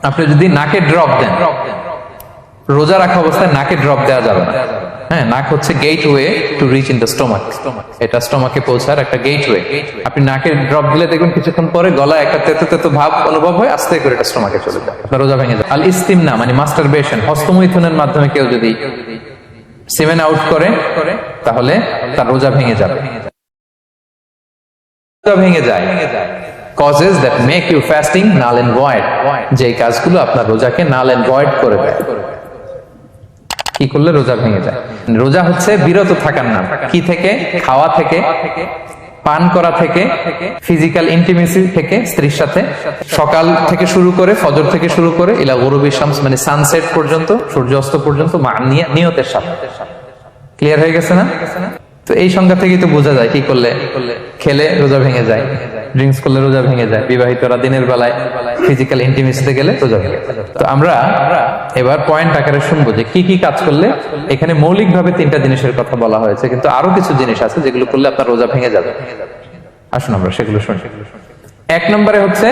আপনি যদি নাকে ড্রপ দেন, রোজা রাখা অবস্থায় নাকে ড্রপ দেওয়া যাবে না। হ্যাঁ, নাক হচ্ছে gateway to reach in the stomach. এটা স্টোমাকে পৌঁছার একটা গেটওয়ে। আপনি নাকে ড্রপ দিলে দেখবেন কিছুক্ষণ পরে গলায় একটা তেতো তেতো ভাব অনুভব হয়, আস্তে করে এটা স্টোমাকে চলে যায়, আপনার রোজা ভেঙে যায়। আল ইস্তিমনা মানে মাস্টারবেশন, হস্তমৈথুনের মাধ্যমে কেউ যদি সিমেন আউট করে তাহলে তার রোজা ভেঙে যাবে। রোজা ভেঙে যায় causes that make you fasting null and void, যে কাজগুলো আপনার রোজাকে null and void করে দেয়। কি করলে রোজা ভেঙে যায়? রোজা হচ্ছে বিরত থাকার নাম। কি থেকে? খাওয়া থেকে, পান করা থেকে, ফিজিক্যাল ইন্টিমেসি থেকে স্ত্রীর সাথে, সকাল থেকে শুরু করে, ফজর থেকে শুরু করে ইলা গুরুবি শামস মানে সানসেট পর্যন্ত, সূর্যাস্ত পর্যন্ত নিয়তের সাথে। ক্লিয়ার হয়ে গেছে না? তো এই সংজ্ঞা থেকেই তো বোঝা যায় কি করলে খেলে রোজা ভেঙে যায়, ড্রিঙ্কস করলে রোজা ভেঙে যায়, বিবাহিতরা দিনের বেলায় ফিজিক্যাল ইন্টিমেসিতে গেলে রোজা ভেঙে যায়। তো আমরা এবার পয়েন্ট আকারে শুনবো যে কি কি কাজ করলে। এখানে মৌলিকভাবে 3টা জিনিসের কথা বলা হয়েছে, কিন্তু আরো কিছু জিনিস আছে যেগুলো করলে আপনার রোজা ভেঙে যাবে। আসুন আমরা সেগুলো শুনি। 1 নম্বরে হচ্ছে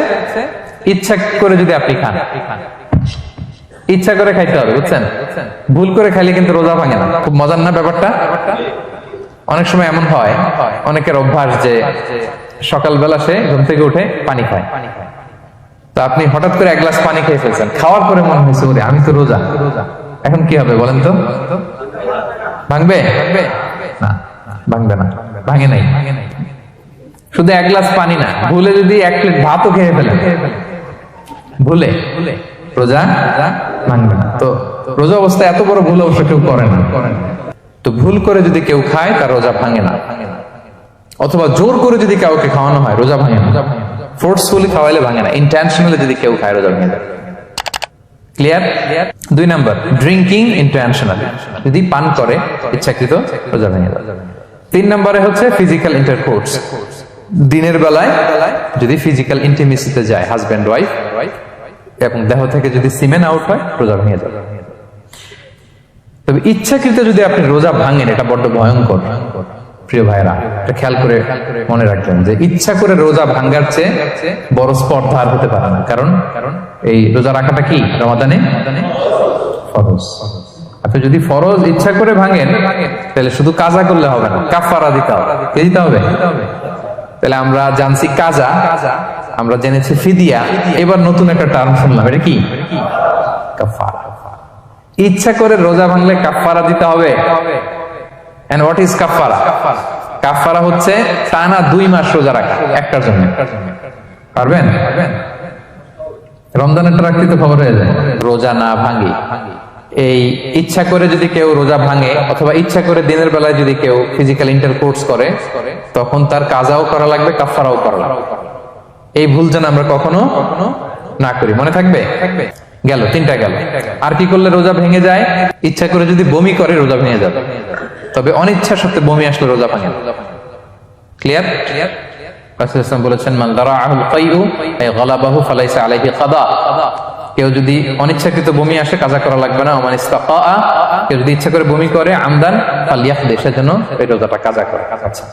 ইচ্ছা করে যদি আপনি খান, ইচ্ছা করে খাইতে হবে, বুঝছেন? ভুল করে খাইলে কিন্তু রোজা ভাঙে না। খুব মজার না ব্যাপারটা? অনেক সময় এমন হয়, অনেকের অভ্যাস যে সকালবেলা সে ঘুম থেকে উঠে পানি খায়। তো আপনি হঠাৎ করে 1 গ্লাস পানি খেয়ে ফেলছেন, খাওয়ার পরে মনে হয়েছে ওরে আমি তো রোজা, এখন কি হবে বলেন তো? ভাঙবে না? ভাঙবে না, ভাঙে নাই। শুধু 1 গ্লাস পানি না, ভুলে যদি 1 প্লেট ভাতও খেয়ে ফেলেন, ভুলে রোজা ভাঙবে না। তো রোজা অবস্থায় এত বড় ভুল অবশ্য কেউ করে না। তো ভুল করে যদি কেউ খায় তার রোজা ভাঙে না। অথবা জোর করে যদি কাউকে খাওয়ানো হয় রোজা ভাঙে না। ফোর্সফুলি খাওয়াইলে ভাঙে না, ইন্টেনশনালি যদি কেউ খায় রোজা ভেঙে যায়। ক্লিয়ার? 2 নাম্বার ড্রিঙ্কিং ইন্টেনশনালি, যদি পান করে ইচ্ছাকৃত রোজা ভেঙে যায়। 3 নম্বরে হচ্ছে ফিজিক্যাল ইন্টারকোর্স, দিনের বেলায় যদি ফিজিক্যাল ইন্টিমেসিতে যায় হাজবেন্ড ওয়াইফ এবং দেহ থেকে যদি সিমেন আউট হয় রোজা ভেঙে যাবে। তবে ইচ্ছাকৃত যদি আপনি রোজা ভাঙেন এটা বড্ড ভয়ঙ্কর। প্রিয় ভাইরা, এটা খেয়াল করে মনে রাখবেন যে ইচ্ছা করে রোজা ভাঙার চেয়ে বড় স্পর্ধা আর হতে পারে না। কারণ এই রোজা রাখাটা কি রমাদানে ফরজ। আপনি যদি ফরজ ইচ্ছা করে ভাঙেন তাহলে শুধু কাজা করলে হবে না, কাফারা দিতে হবে। কে দিতে হবে? তাহলে আমরা জানছি কাজা, আমরা জেনেছি ফিদিয়া, এবার নতুন একটা টার্ম শুনলাম, এটা কি? কাফারা। ইচ্ছা করে রোজা ভাঙলে কাফারা দিতে হবে। And what is কাফারা? কাফারা হচ্ছে টানা 2 মাস রোজা রাখা একটার জন্য। পারবেন? রমজানেরটা রাখতে তো খবর হয়ে যায়। রোজা না ভাঙি, এই ইচ্ছা করে যদি কেউ রোজা ভাঙে অথবা ইচ্ছা করে দিনের বেলায় যদি কেউ ফিজিক্যাল ইন্টারকোর্স করে তখন তার কাজাও করা লাগবে, কাফারাও করা লাগবে। এই ভুল যেন আমরা কখনো না করি, মনে থাকবে? গেল 3টা গেল। আর কি করলে রোজা ভেঙে যায়? ইচ্ছা করে যদি বমি করে রোজা ভেঙে যাবে, তবে অনিচ্ছা সত্ত্বে বমি আসলে রোজা ভাঙে। ক্লিয়ার? রাসূলুল্লাহ বলেছেন মান দারাআহুল কাইউ আই গালাবাহু ফালাইসা আলাইহি কাদা। কেউ যদি অনিচ্ছাকৃত বমি আসে কাজা করা লাগবে না। ওমান ইস্তাকা, কেউ যদি ইচ্ছা করে বমি করে আমদান ফালইয়াহদি, সেজন্য এই রোজাটা কাজা করে। আচ্ছা,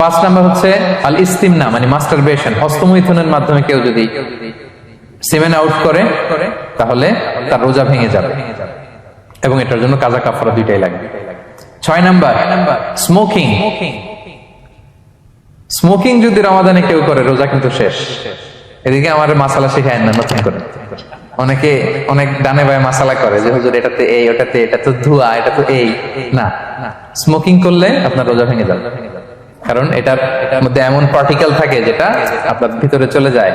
5 নাম্বার হচ্ছে আল ইস্তিমনা মানে মাস্টারবেশন, হস্তমৈথুনের মাধ্যমে কেউ যদি সিমেন আউট করে তাহলে তার রোজা ভেঙে যাবে এবং এটার জন্য কাজা কাফারা 2টাই লাগবে। 6 নাম্বার স্মোকিং। স্মোকিং যদি রমাদানে কেউ করে রোজা কিন্তু শেষ। এদিকে আমার মাসালা শিখায় না নতুন করে। অনেকে অনেক ডানে বায়ে মাসালা করে যে হুজুর এটাতে এই, ওটাতে এটা তো ধোঁয়া, এটা তো এই না। স্মোকিং করলে আপনার রোজা ভেঙে যাবে, কারণ এটার মধ্যে এমন পার্টিকেল থাকে যেটা আপনার ভিতরে চলে যায়।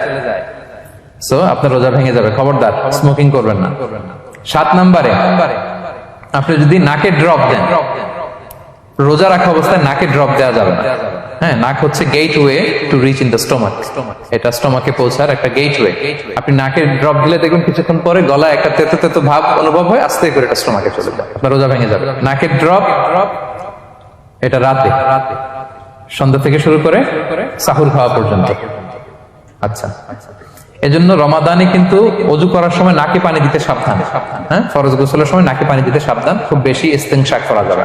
সো আপনার রোজা ভেঙে যাবে, খবরদার স্মোকিং করবেন না। 7 নম্বরে আপনি যদি নাকে ড্রপ দেন, রোজা রাখা অবস্থায় নাকে ড্রপ দেওয়া যাবে না। হ্যাঁ, নাক হচ্ছে gateway to reach in the stomach. এটা স্টোমাকে পৌঁছার একটা গেটওয়ে। আপনি নাকে ড্রপ দিলে দেখবেন কিছুক্ষণ পরে গলায় একটা তেতো তেতো ভাব অনুভব হয়, আস্তে করে এটা স্টোমাকে চলে যায়, আপনার রোজা ভেঙে যাবে। নাকের ড্রপ এটা রাতে, সন্ধ্যা থেকে শুরু করে সাহুর খাওয়া পর্যন্ত। আচ্ছা, এজন্য রমাদানে কিন্তু ওযু করার সময় নাকে পানি দিতে সাবধান। হ্যাঁ, ফরজ গোসলের সময় নাকে পানি দিতে সাবধান, খুব বেশি ইস্তেনশাক করা যাবে।